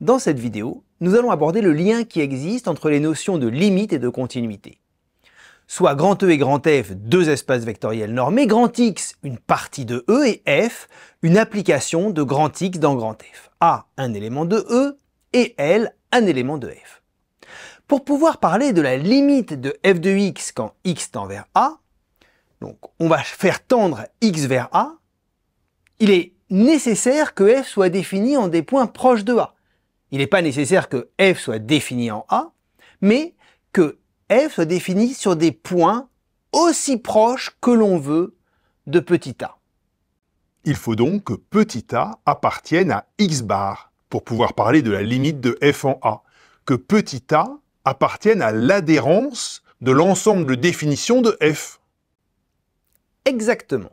Dans cette vidéo, nous allons aborder le lien qui existe entre les notions de limite et de continuité. Soit grand E et grand F, deux espaces vectoriels normés, grand X, une partie de E, et F, une application de grand X dans grand F. A, un élément de E, et L, un élément de F. Pour pouvoir parler de la limite de f de x quand x tend vers A, donc on va faire tendre x vers A, il est nécessaire que f soit défini en des points proches de A. Il n'est pas nécessaire que f soit défini en A, mais que f soit défini sur des points aussi proches que l'on veut de petit a. Il faut donc que petit a appartienne à x bar pour pouvoir parler de la limite de f en A, que petit a appartiennent à l'adhérence de l'ensemble de définitions de f. Exactement.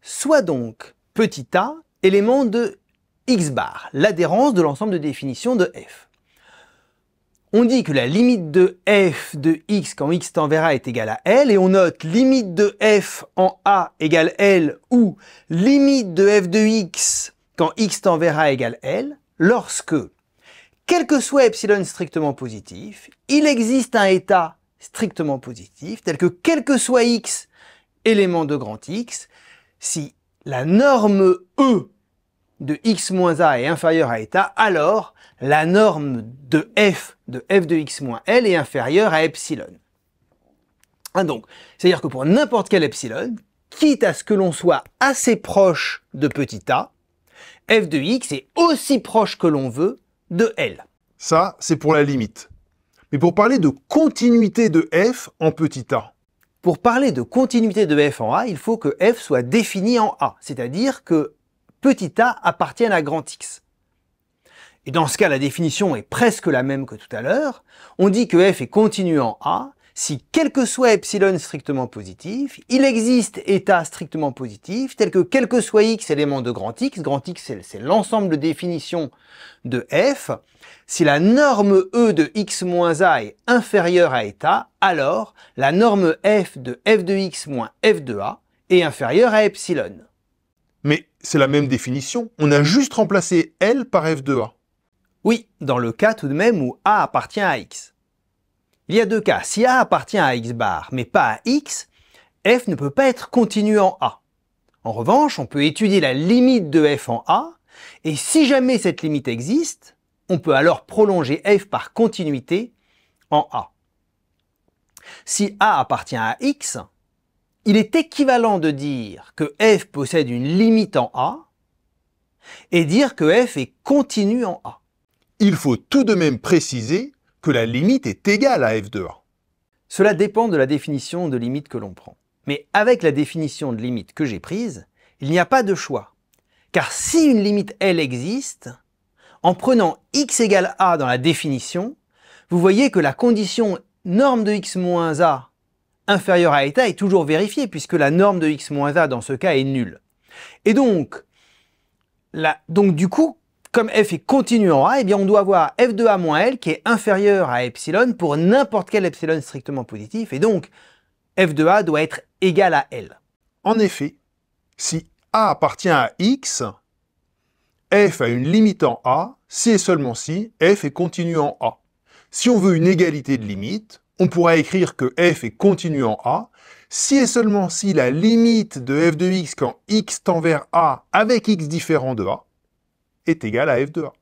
Soit donc petit a élément de x bar, l'adhérence de l'ensemble de définitions de f. On dit que la limite de f de x quand x tend vers a est égale à L, et on note limite de f en A égale L, ou limite de f de x quand x tend vers a égale L, lorsque quel que soit epsilon strictement positif, il existe un état strictement positif, tel que quel que soit x, élément de grand X, si la norme E de x moins a est inférieure à état, alors la norme de f de x moins L est inférieure à epsilon. Donc, c'est-à-dire que pour n'importe quel epsilon, quitte à ce que l'on soit assez proche de petit a, f de x est aussi proche que l'on veut de L. Ça, c'est pour la limite. Mais pour parler de continuité de f en petit a. Pour parler de continuité de f en A, il faut que f soit défini en A, c'est-à-dire que petit a appartienne à grand X. Et dans ce cas, la définition est presque la même que tout à l'heure. On dit que f est continu en A si, quel que soit epsilon strictement positif, il existe état strictement positif, tel que quel que soit x élément de grand X c'est l'ensemble de définitions de f, si la norme E de x moins a est inférieure à état, alors la norme f de x moins f de a est inférieure à epsilon. Mais c'est la même définition, on a juste remplacé L par f de a. Oui, dans le cas tout de même où a appartient à x. Il y a deux cas. Si a appartient à x bar, mais pas à x, f ne peut pas être continu en A. En revanche, on peut étudier la limite de f en A, et si jamais cette limite existe, on peut alors prolonger f par continuité en A. Si a appartient à x, il est équivalent de dire que f possède une limite en A, et dire que f est continu en A. Il faut tout de même préciser que la limite est égale à f de a. Cela dépend de la définition de limite que l'on prend. Mais avec la définition de limite que j'ai prise, il n'y a pas de choix. Car si une limite L existe, en prenant x égale a dans la définition, vous voyez que la condition norme de x moins a inférieure à état est toujours vérifiée, puisque la norme de x moins a dans ce cas est nulle. Et donc du coup, comme f est continu en A, eh bien on doit avoir f de a moins L qui est inférieur à epsilon pour n'importe quel epsilon strictement positif, et donc f de a doit être égal à L. En effet, si a appartient à x, f a une limite en A si et seulement si f est continu en A. Si on veut une égalité de limite, on pourra écrire que f est continu en A si et seulement si la limite de f de x quand x tend vers A avec x différent de A est égale à f de a.